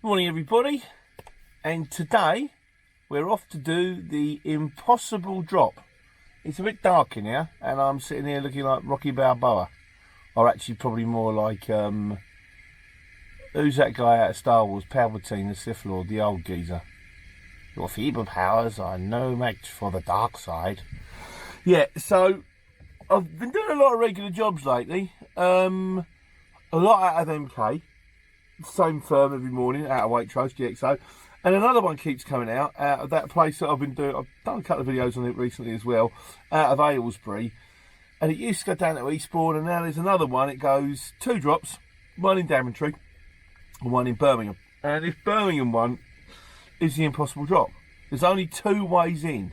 Morning everybody, and today we're off to do the impossible drop. It's a bit dark in here and I'm sitting here looking like Rocky Balboa, or actually probably more like who's that guy out of Star Wars, Palpatine, the Sith Lord, the old geezer. Your feeble powers are no match for the dark side. Yeah, so I've been doing a lot of regular jobs lately, a lot out of MK. Same firm every morning out of Waitrose, GXO, and another one keeps coming out of that place that I've been doing. I've done a couple of videos on it recently as well, out of Aylesbury, and it used to go down to Eastbourne, and now there's another one. It goes 2 drops, one in Daventry and one in Birmingham, and this Birmingham one is the impossible drop. There's only 2 ways in.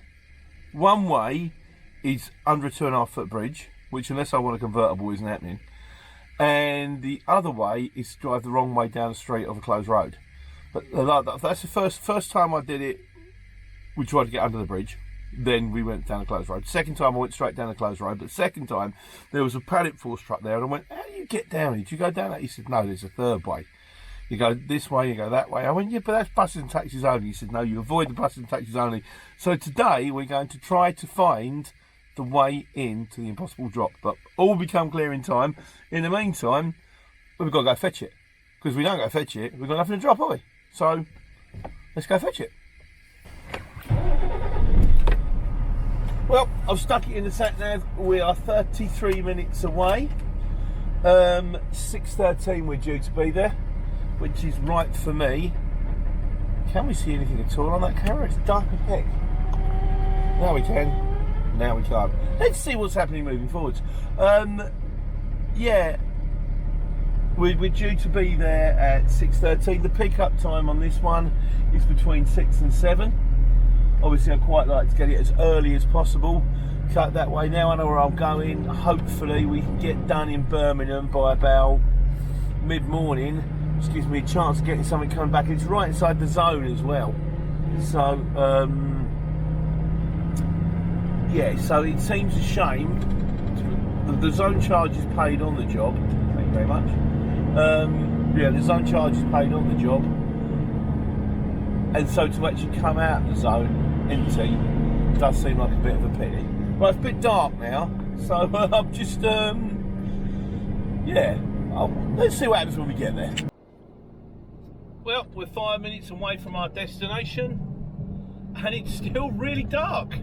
One way is under a 2.5 foot bridge, which unless I want a convertible isn't happening. And the other way is to drive the wrong way down the street of a closed road. But that's the first time I did it. We tried to get under the bridge, then we went down the closed road. Second time I went straight down the closed road, but second time there was a pallet force truck there, and I went, "How do you get down here? Do you go down that?" He said, "No, there's a third way. You go this way, you go that way." I went, "Yeah, but that's buses and taxis only." He said, "No, you avoid the buses and taxis only." So today we're going to try to find the way into the impossible drop, but all will become clear in time. In the meantime, we've got to go fetch it, because if we don't go fetch it, we've got nothing to drop, have we? So let's go fetch it. Well, I've stuck it in the sat nav. We are 33 minutes away. 6:13 we're due to be there, which is right for me. Can we see anything at all on that camera? It's dark as heck. Now we can. Now we can't. Let's see what's happening moving forwards. Yeah, we're due to be there at 6:13. The pick-up time on this one is between 6 and 7. Obviously, I'd quite like to get it as early as possible. Cut that way. Now I know where I'm going. Hopefully, we can get done in Birmingham by about mid-morning, which gives me a chance of getting something coming back. It's right inside the zone as well. So, yeah, so it seems a shame. The zone charge is paid on the job. Thank you very much. Yeah, the zone charge is paid on the job. And so to actually come out of the zone empty does seem like a bit of a pity. Well, it's a bit dark now, so I'm just, yeah, let's see what happens when we get there. Well, we're 5 minutes away from our destination, and it's still really dark.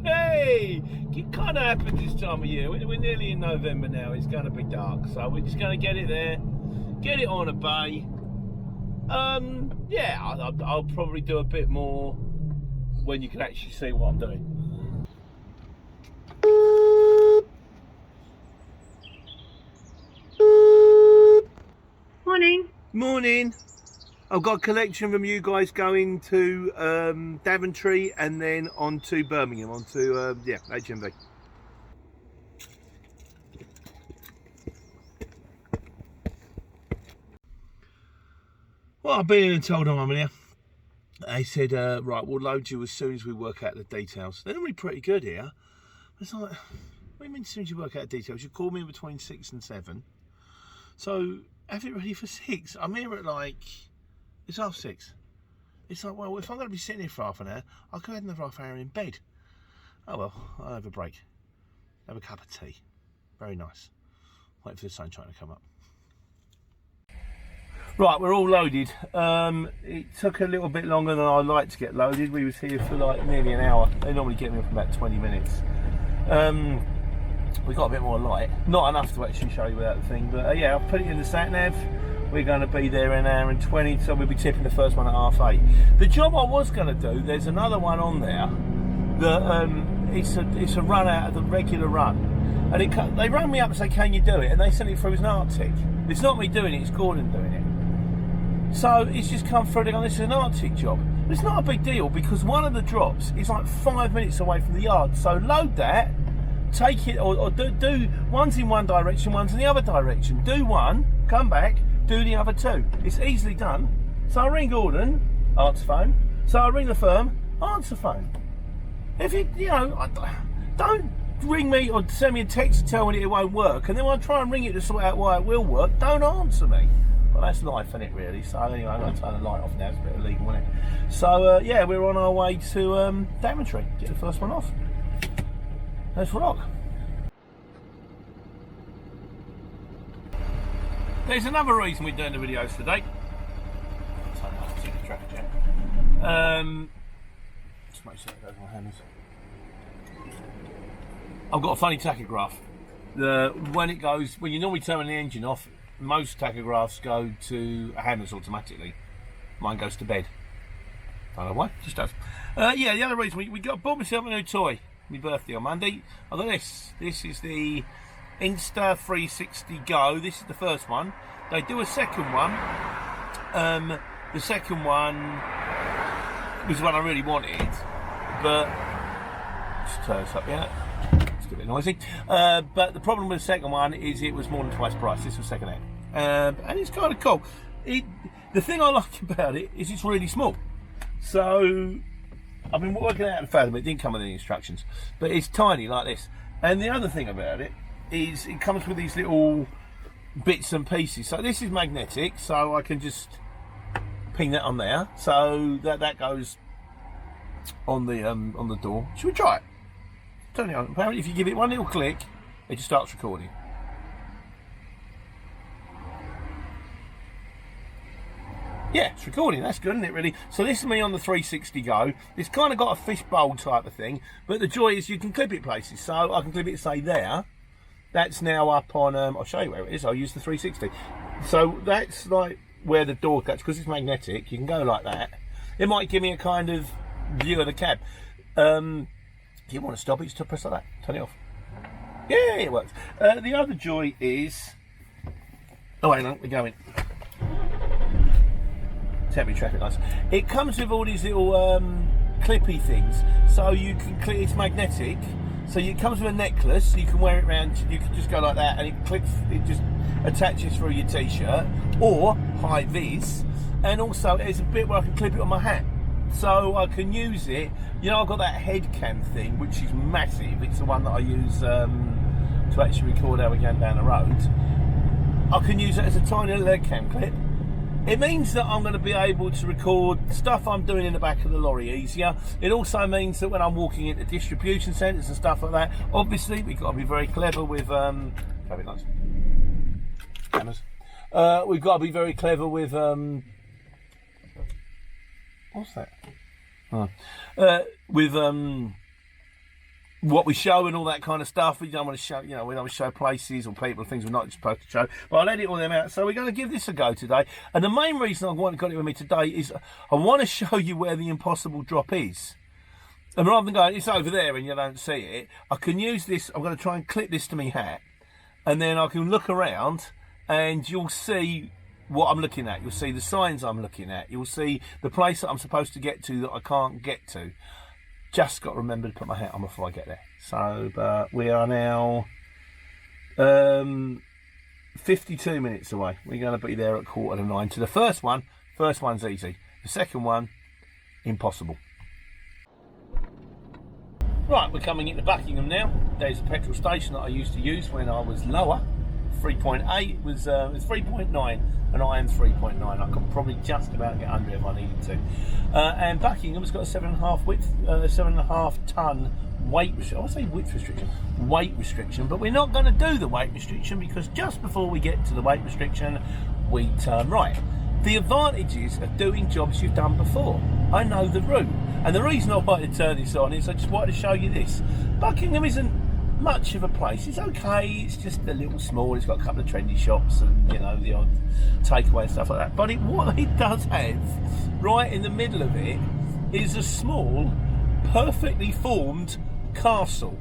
Hey, it kind of happens this time of year. We're nearly in November now. It's going to be dark, so we're just going to get it there, get it on a bay. Yeah, I'll probably do a bit more when you can actually see what I'm doing. Morning. Morning. I've got a collection from you guys going to Daventry and then on to Birmingham, on to yeah, HMV. Well, I've been in and told them I'm here. They said, right, we'll load you as soon as we work out the details. They're normally pretty good here. It's like, what do you mean as soon as you work out the details? You call me in between 6 and 7. So have it ready for 6. I'm here at like, it's 6:30. It's like, well, if I'm going to be sitting here for half an hour, I'll go ahead and have half an hour in bed. Oh well, I'll have a break. Have a cup of tea. Very nice. Wait for the sunshine to come up. Right, we're all loaded. It took a little bit longer than I'd like to get loaded. We was here for like nearly an hour. They normally get me up in about 20 minutes. We got a bit more light. Not enough to actually show you without the thing, but yeah, I'll put it in the sat nav. We're going to be there in an hour and 20, so we'll be tipping the first one at 8:30. The job I was going to do, there's another one on there that it's a run out of the regular run, and they rang me up and say, "Can you do it?" And they sent it through as an Arctic. It's not me doing it; it's Gordon doing it. So it's just come through. They're going, "This is an Arctic job." But it's not a big deal because one of the drops is like 5 minutes away from the yard. So load that, take it, or do one's in one direction, one's in the other direction. Do one, come back. Do the other 2. It's easily done. So I ring Gordon, answer phone. So I ring the firm, answer phone. If you know, don't ring me or send me a text to tell me it won't work, and then when I try and ring it to sort out why it will work, don't answer me. Well, that's life, isn't it, really? So anyway, I'm going to turn the light off now. It's a bit illegal, isn't it? So yeah, we're on our way to Daventry. Get the first one off. Let's rock. There's another reason we're doing the videos today. Just make sure it goes on my hammers. I've got a funny tachograph. When you normally turn the engine off, most tachographs go to hammers automatically. Mine goes to bed. I don't know why, just does. Yeah, the other reason we bought myself a new toy. My birthday on Monday. I got this. This is the Insta360 Go. This is the first one. They do a second one. The second one was the one I really wanted, but just turn this up here. It's a bit noisy. But the problem with the second one is it was more than twice price. This was second hand, and it's kind of cool. The thing I like about it is it's really small. So I've been working out the fathom. It didn't come with any instructions, but it's tiny like this. And the other thing about it is it comes with these little bits and pieces. So this is magnetic, so I can just ping that on there. So that goes on the door. Should we try it? Turn it on. Apparently, if you give it one little click, it just starts recording. Yeah, it's recording. That's good, isn't it, really? So this is me on the 360 Go. It's kind of got a fishbowl type of thing, but the joy is you can clip it places. So I can clip it, say, there. That's now up on, I'll show you where it is. I'll use the 360. So that's like where the door cuts, because it's magnetic. You can go like that. It might give me a kind of view of the cab. If you want to stop it, just press like that. Turn it off. Yeah, it works. The other joy is... Oh, wait, no, we're going. Temporary traffic lights. It comes with all these little clippy things, so you can clip. It's magnetic, so it comes with a necklace. So you can wear it around. You can just go like that, and it clips. It just attaches through your t-shirt or high vis, and also there's a bit where I can clip it on my hat, so I can use it. You know, I've got that head cam thing, which is massive. It's the one that I use to actually record how we're going down the road. I can use it as a tiny little head cam clip. It means that I'm going to be able to record stuff I'm doing in the back of the lorry easier. It also means that when I'm walking into distribution centres and stuff like that, obviously we've got to be very clever with traffic lights, cameras. We've got to be very clever with what's that? With what we show and all that kind of stuff. We don't want to show, you know, we don't want to show places or people or things we're not supposed to show. But I'll edit all them out. So we're going to give this a go today. And the main reason I got it with me today is I want to show you where the impossible drop is. And rather than going, it's over there and you don't see it, I can use this. I'm going to try and clip this to my hat, and then I can look around and you'll see what I'm looking at. You'll see the signs I'm looking at. You'll see the place that I'm supposed to get to that I can't get to. Just got to remember to put my hat on before I get there. So, but we are now 52 minutes away. We're going to be there at 8:45 to the first one. First one's easy. The second one, impossible. Right, we're coming into Buckingham now. There's a petrol station that I used to use when I was lower. 3.8 it was 3.9, and I am 3.9. I could probably just about get under it if I needed to. And Buckingham's got a 7.5 ton weight restriction. I would say width restriction, weight restriction, but we're not going to do the weight restriction because just before we get to the weight restriction, we turn right. The advantages of doing jobs you've done before. I know the route, and the reason I wanted to turn this on is I just wanted to show you this. Buckingham isn't much of a place. It's okay, it's just a little small. It's got a couple of trendy shops and, you know, the odd takeaway and stuff like that. But what it does have right in the middle of it is a small, perfectly formed castle.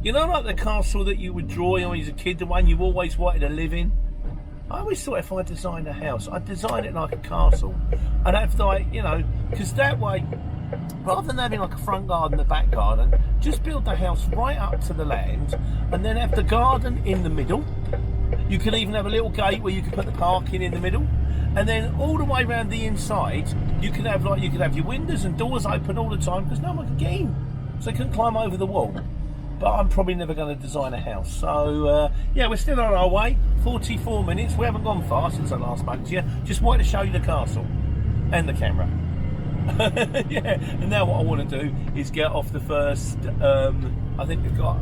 You know, like the castle that you would draw when you was a kid, the one you always wanted to live in? I always thought if I designed a house, I'd design it like a castle. I'd have, like, you know, because that way, rather than having like a front garden, a back garden, just build the house right up to the land and then have the garden in the middle. You can even have a little gate where you can put the parking in the middle, and then all the way around the inside you could have your windows and doors open all the time because no one could get in, so they couldn't climb over the wall. but I'm probably never going to design a house. So yeah, we're still on our way. 44 minutes. We haven't gone far since I last spoke to you. Just wanted to show you the castle and the camera. Yeah, and now what I want to do is get off the first. I think we've got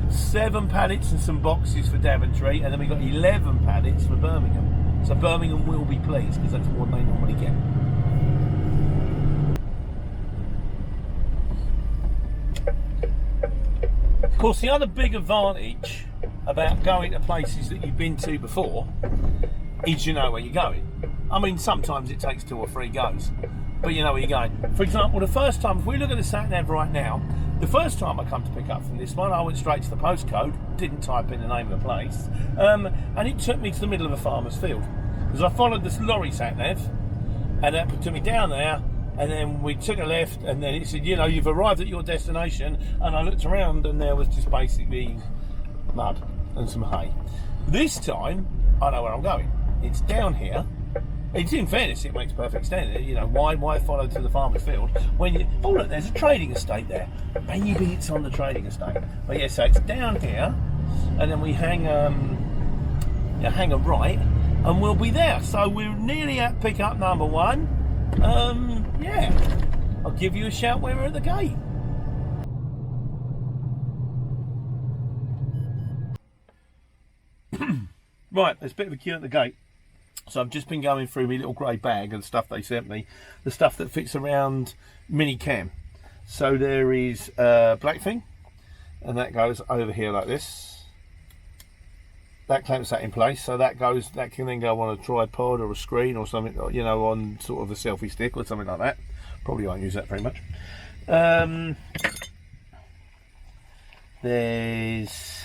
7 pallets and some boxes for Daventry, and then we've got 11 pallets for Birmingham. So Birmingham will be pleased because that's more than they normally get. Of course, the other big advantage about going to places that you've been to before is you know where you're going. I mean, sometimes it takes 2 or 3 goes, but you know where you're going. For example, the first time, if we look at the sat-nav right now, the first time I come to pick up from this one, I went straight to the postcode, didn't type in the name of the place, and it took me to the middle of a farmer's field. Because I followed this lorry sat-nav, and that took me down there, and then we took a left, and then it said, you know, you've arrived at your destination, and I looked around, and there was just basically mud and some hay. This time, I know where I'm going. It's down here. It's, in fairness, it makes perfect sense. You know, why follow to the farmer's field when you... Oh, look, there's a trading estate there. Maybe it's on the trading estate. But yeah, so it's down here, and then we hang a right, and we'll be there. So we're nearly at pickup number 1. Yeah, I'll give you a shout when we're at the gate. Right, there's a bit of a queue at the gate. So I've just been going through my little grey bag and stuff they sent me, the stuff that fits around mini cam. So there is a black thing, and that goes over here like this. That clamps that in place, so that can then go on a tripod or a screen or something, you know, on sort of a selfie stick or something like that. Probably won't use that very much. There's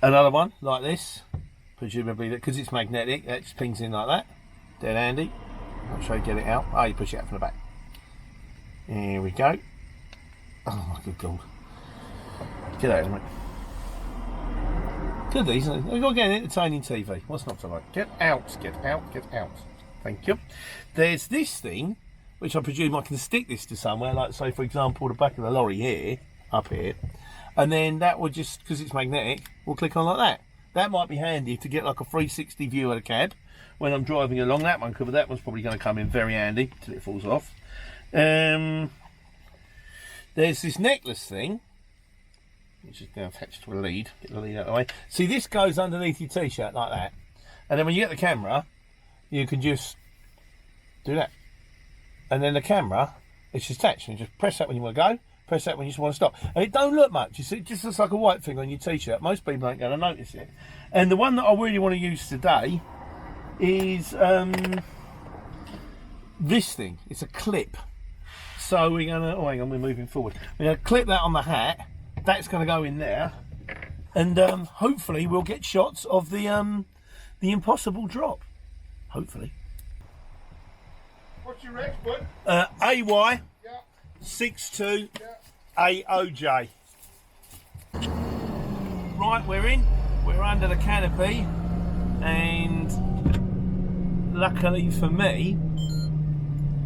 another one like this, presumably because it's magnetic. That just pings in like that. Dead handy. I'll show you get it out. Oh, you push it out from the back. Here we go. Oh my good God! Get out of it. Good, isn't it? We've got to get an entertaining TV. What's not to like? Get out, get out, get out. Thank you. There's this thing, which I presume I can stick this to somewhere, like say for example the back of the lorry here, up here, and then that would just, because it's magnetic, we'll click on like that. That might be handy to get like a 360 view of the cab when I'm driving along. That one could, but that one's probably going to come in very handy till it falls off. There's this necklace thing, which is now attached to a lead. Get the lead out of the way. See, this goes underneath your t-shirt like that, and then when you get the camera, you can just do that, and then the camera is just attached. And you just press that when you want to go, press that when you just want to stop, and it don't look much. You see, it just looks like a white thing on your t-shirt. Most people ain't going to notice it. And the one that I really want to use today is this thing. It's a clip. So we're gonna. Oh, hang on, we're moving forward. We're gonna clip that on the hat. That's going to go in there, and hopefully we'll get shots of the impossible drop. Hopefully. What's your Rex, bud? AY Yeah. 62 Yeah. AOJ. Right, we're in. We're under the canopy, and luckily for me,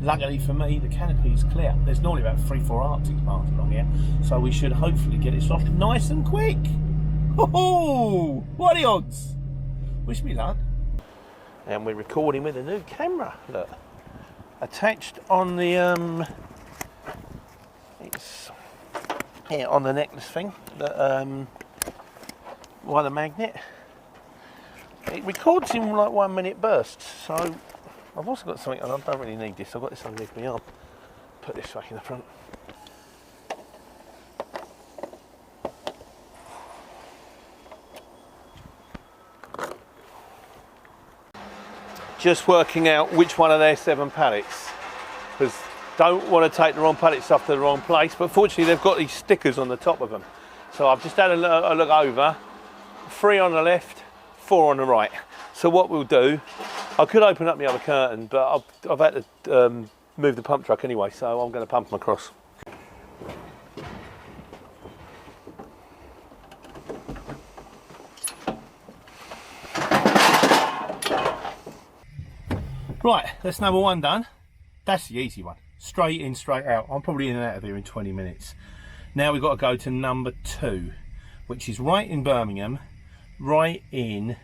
the canopy is clear. There's normally about 3-4 Arctics parked along here, so we should hopefully get it off nice and quick. Oh, what are the odds? Wish me luck. And we're recording with a new camera. Look, attached on the it's here on the necklace thing. That by the magnet. It records in like 1 minute bursts. So I've also got something, and I don't really need this. I've got this underneath my arm. Put this back in the front. Just working out which one of their 7 pallets, because don't want to take the wrong pallet stuff to the wrong place. But fortunately, they've got these stickers on the top of them. So I've just had a look over. 3 on the left, 4 on the right. So what we'll do, I could open up the other curtain, but I've had to move the pump truck anyway, so I'm going to pump them across. Right, that's number 1 done. That's the easy one. Straight in, straight out. I'm probably in and out of here in 20 minutes. Now we've got to go to number 2, which is right in Birmingham, right in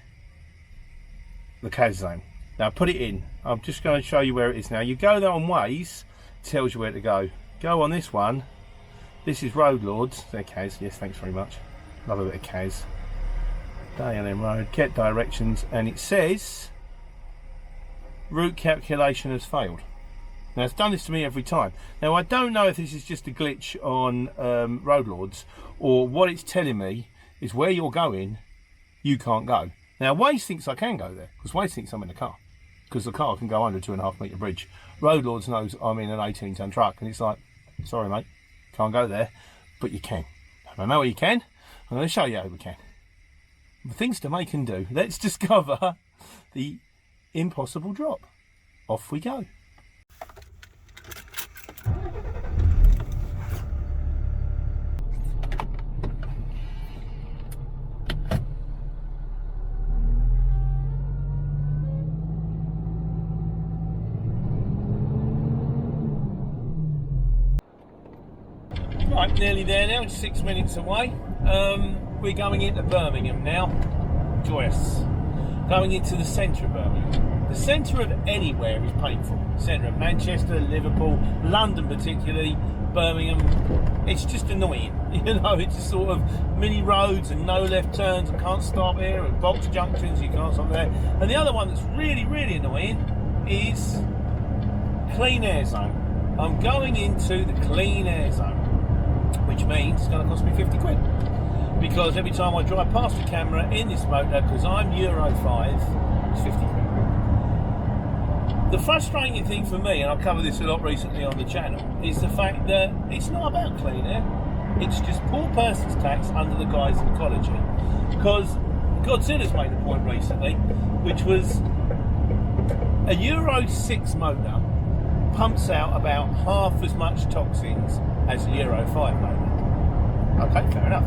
the CAS zone. Now put it in. I'm just going to show you where it is now. You go there on Waze, it tells you where to go. Go on this one. This is Road Lords. They're CAS. Yes, thanks very much. Love a bit of CAS. Day-L-N Road. Get directions, and it says route calculation has failed. Now it's done this to me every time. Now I don't know if this is just a glitch on Road Lords, or what it's telling me is where you're going, you can't go. Now Waze thinks I can go there, because Waze thinks I'm in a car, because the car can go under a 2.5 metre bridge. Road Lords knows I'm in an 18-ton truck, and it's like, sorry mate, can't go there, but you can. I know where you can. I'm going to show you how we can. Things to make and do. Let's discover the impossible drop. Off we go. Right, nearly there now, it's 6 minutes away. We're going into Birmingham now. Joyous. Going into the centre of Birmingham. The centre of anywhere is painful. Centre of Manchester, Liverpool, London particularly, Birmingham. It's just annoying. You know, it's just sort of mini roads and no left turns and can't stop here, and box junctions, you can't stop there. And the other one that's really, really annoying is clean air zone. I'm going into the clean air zone, which means it's going to cost me 50 quid. Because every time I drive past the camera in this motor, because I'm Euro 5, it's 50 quid. The frustrating thing for me, and I've covered this a lot recently on the channel, is the fact that it's not about clean air. It's just poor person's tax under the guise of ecology. Because Godzilla's made a point recently, which was a Euro 6 motor pumps out about half as much toxins as a Euro 5 motor. Okay, fair enough.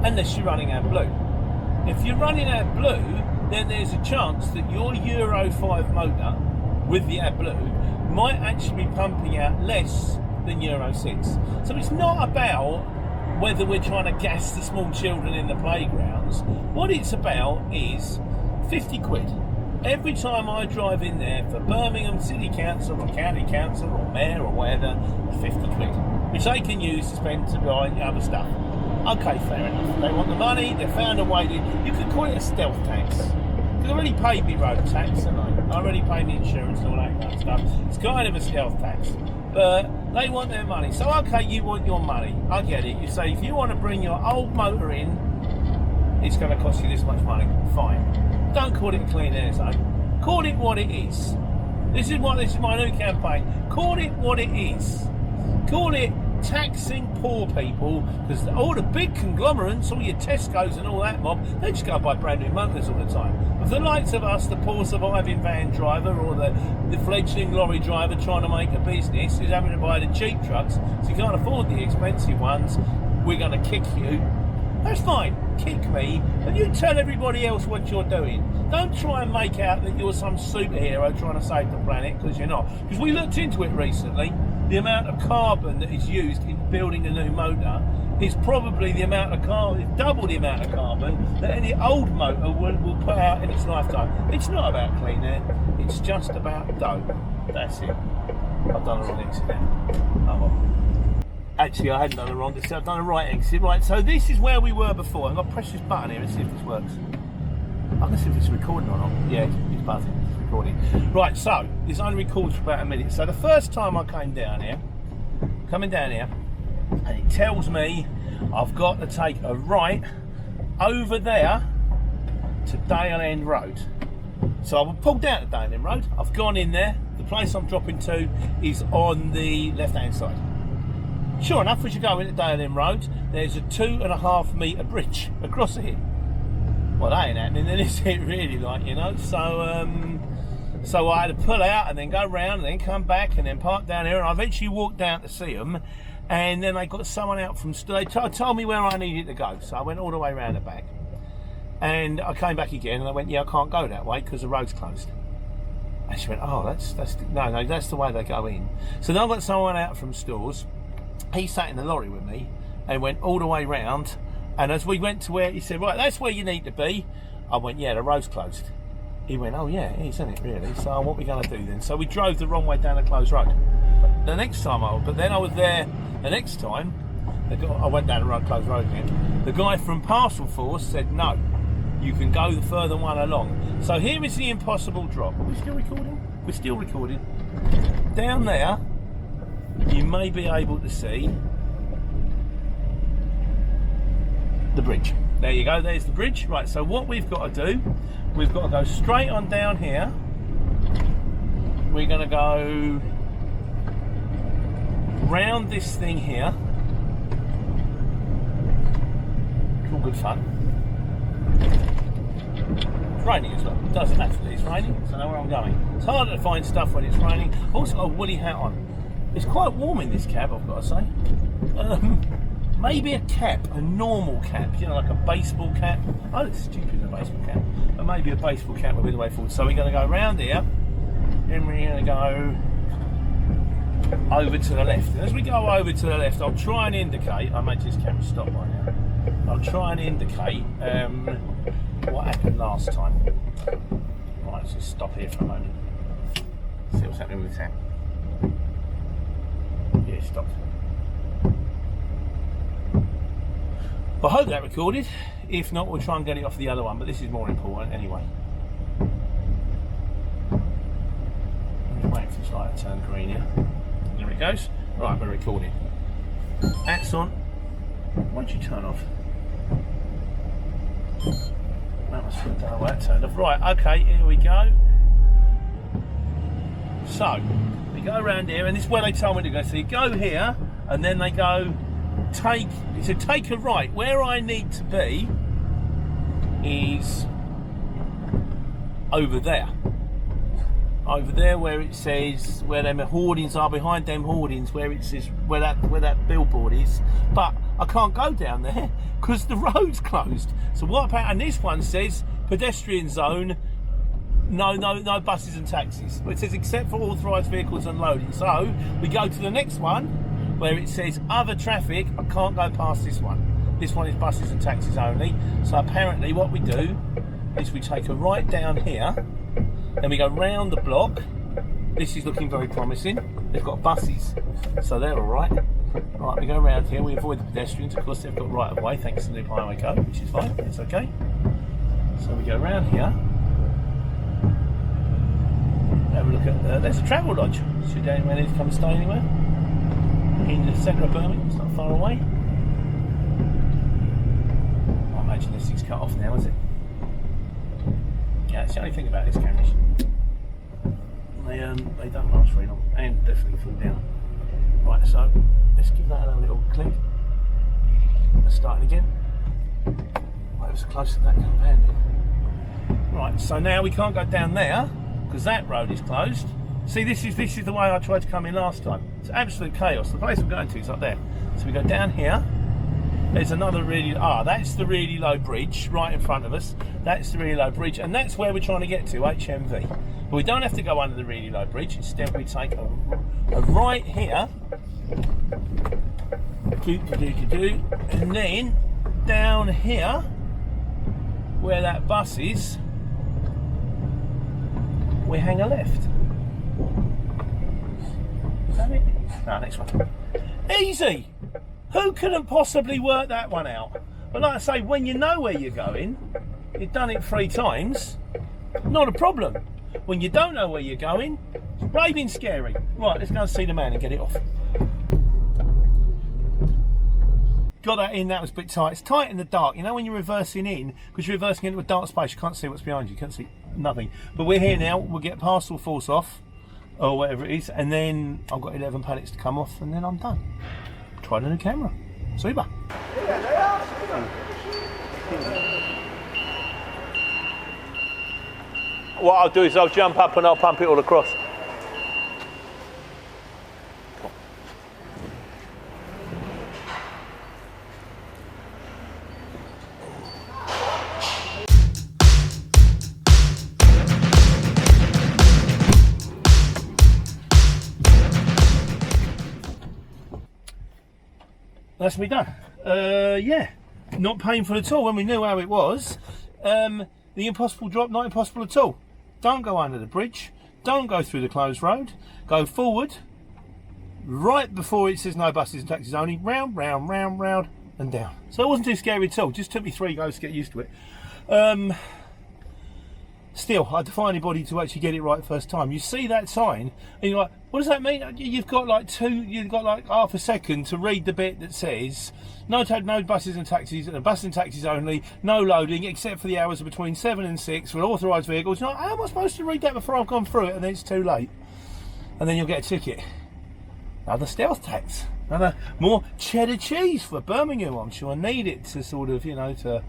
Unless you're running AdBlue. If you're running AdBlue, then there's a chance that your Euro 5 motor with the AdBlue might actually be pumping out less than Euro 6. So it's not about whether we're trying to gas the small children in the playgrounds. What it's about is 50 quid. Every time I drive in there for Birmingham City Council or County Council or Mayor or whatever, 50 quid, which they can use to spend to buy other stuff. Okay, fair enough. They want the money, they found a way to... You could call it a stealth tax. Because I already paid me road tax, haven't I? I already paid me insurance and all that kind of stuff. It's kind of a stealth tax. But they want their money. So, okay, you want your money. I get it. You say, if you want to bring your old motor in, it's going to cost you this much money. Fine. Don't call it a clean air zone. Call it what it is. This is my new campaign. Call it what it is. Call it taxing poor people, because all the big conglomerates, all your Tesco's and all that mob, they just go buy brand new motors all the time. But the likes of us, the poor surviving van driver or the fledgling lorry driver trying to make a business, who's having to buy the cheap trucks, so you can't afford the expensive ones, we're going to kick you. That's fine, kick me, and you tell everybody else what you're doing. Don't try and make out that you're some superhero trying to save the planet, because you're not. Because we looked into it recently. The amount of carbon that is used in building a new motor is probably the amount of carbon, double the amount of carbon that any old motor will put out in its lifetime. It's not about clean air, it's just about dough. That's it. I've done a wrong exit now. Oh well. Actually, I hadn't done a wrong exit, I've done a right exit. Right, so this is where we were before. I'm going to press this button here and see if this works. I'm going to see if it's recording or not. Yeah, it's buzzing. Recording. Right, so this only records for about a minute. So the first time I came down here, and it tells me I've got to take a right over there to Day-L-N Road. So I've pulled down to Day-L-N Road. I've gone in there. The place I'm dropping to is on the left-hand side. Sure enough, as you go into Day-L-N Road, there's a 2.5 metre bridge across it. Well, that ain't happening then, is it really, like, you know? So I had to pull out and then go round and then come back and then park down here, and I eventually walked down to see them, and then they got someone out from... They told me where I needed to go, so I went all the way round the back. And I came back again and I went, yeah, I can't go that way because the road's closed. And she went, oh, that's the way they go in. So then I got someone out from stores, he sat in the lorry with me and went all the way round. And as we went to where he said, right, that's where you need to be. I went, yeah, the road's closed. He went, oh yeah, it is, isn't it, really? So what are we going to do then? So we drove the wrong way down a closed road. But then I was there the next time. I went down the road, closed road again. The guy from Parcel Force said, no, you can go the further one along. So here is the impossible drop. Are we still recording? We're still recording. Down there, you may be able to see the bridge. There you go, there's the bridge. Right, so what we've got to do, we've got to go straight on down here. We're going to go round this thing here. It's all good fun. It's raining as well. It doesn't matter that it's raining, so I know where I'm going. It's harder to find stuff when it's raining. I've also got a woolly hat on. It's quite warm in this cab, I've got to say. Maybe a cap, a normal cap, you know, like a baseball cap. Oh, it's stupid, a baseball cap. But maybe a baseball cap will be the way forward. So we're going to go around here, then we're going to go over to the left. And as we go over to the left, I'll try and indicate, I made this camera stop by now. I'll try and indicate what happened last time. Right, let's just stop here for a moment. See what's happening with the tap. Yeah, it stopped. I hope that recorded. If not, we'll try and get it off the other one, but this is more important anyway. I'm just waiting for this light to turn green here. There it goes. Right, we're recording. That's on. Why don't you turn off? That was for the that turned off. Right, okay, here we go. So, we go around here, and this is where they told me to go. So you go here, and then they go, he said take a right. Where I need to be is over there. Over there where it says, where them hoardings are, behind them hoardings, where it says, where that billboard is. But I can't go down there because the road's closed. So what about, and this one says pedestrian zone, no buses and taxis. It says except for authorised vehicles unloading. So we go to the next one where it says other traffic. I can't go past this one. This one is buses and taxis only. So apparently what we do is we take a right down here, then we go round the block. This is looking very promising. They've got buses, so they're all right. Right, we go around here. We avoid the pedestrians. Of course, they've got right of way thanks to the highway code, which is fine. It's okay. So we go around here. Have a look at. There's a travel lodge. So you don't need to come and stay anywhere. In the centre of Birmingham, it's not far away. I imagine this thing's cut off now, is it? Yeah, it's the only thing about these cameras. They don't last very long and definitely fall down. Right, so let's give that a little click. Let's start it again. Right, it was close to that compound. Right, so now we can't go down there because that road is closed. See, this is the way I tried to come in last time. It's absolute chaos. The place I'm going to is up there. So we go down here. There's another that's the really low bridge right in front of us. That's the really low bridge, and that's where we're trying to get to, HMV. But we don't have to go under the really low bridge. Instead, we take a right here, and then down here, where that bus is, we hang a left. Is that it? No, next one. Easy! Who couldn't possibly work that one out? But like I say, when you know where you're going, you've done it 3 times, not a problem. When you don't know where you're going, it's raving scary. Right, let's go and see the man and get it off. Got that in, that was a bit tight. It's tight in the dark. You know when you're reversing in, because you're reversing into a dark space, you can't see what's behind you, you can't see nothing. But we're here now, we'll get Parcel Force off, or whatever it is, and then I've got 11 pallets to come off, and then I'm done. Tried a new camera. Super. What I'll do is I'll jump up and I'll pump it all across. that's me done. Yeah, not painful at all when we knew how it was. The impossible drop, not impossible at all. Don't go under the bridge. Don't go through the closed road. Go forward. Right before it says no buses and taxis only. Round, round, round, round, and down. So it wasn't too scary at all. Just took me 3 goes to get used to it. Still, I defy anybody to actually get it right first time. You see that sign, and you're like, what does that mean? You've got like half a second to read the bit that says no buses and taxis, buses and taxis only, no loading except for the hours between 7 and 6 for authorised vehicles. You're like, how am I supposed to read that before I've gone through it? And then it's too late, and then you'll get a ticket. Another stealth tax, another more cheddar cheese for Birmingham. I'm sure I need it to sort of, to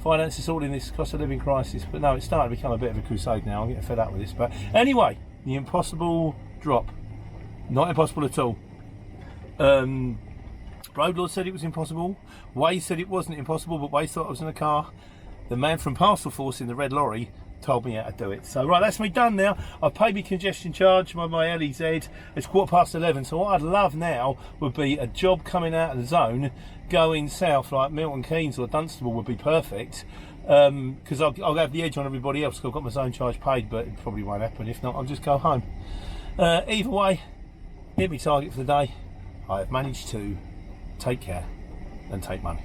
finance this all in this cost of living crisis. But no, it's starting to become a bit of a crusade now. I'm getting fed up with this. But anyway, the impossible drop, not impossible at all. Road Lord said it was impossible. Waze said it wasn't impossible, but Waze thought I was in a car. The man from Parcel Force in the red lorry told me how to do it. So right, that's me done now. I've paid my congestion charge, my LEZ. It's 11:15. So what I'd love now would be a job coming out of the zone, going south, like Milton Keynes or Dunstable would be perfect. Because I'll have the edge on everybody else. 'Cause I've got my zone charge paid, but it probably won't happen. If not, I'll just go home. Either way, hit me target for the day. I have managed to take care and take money.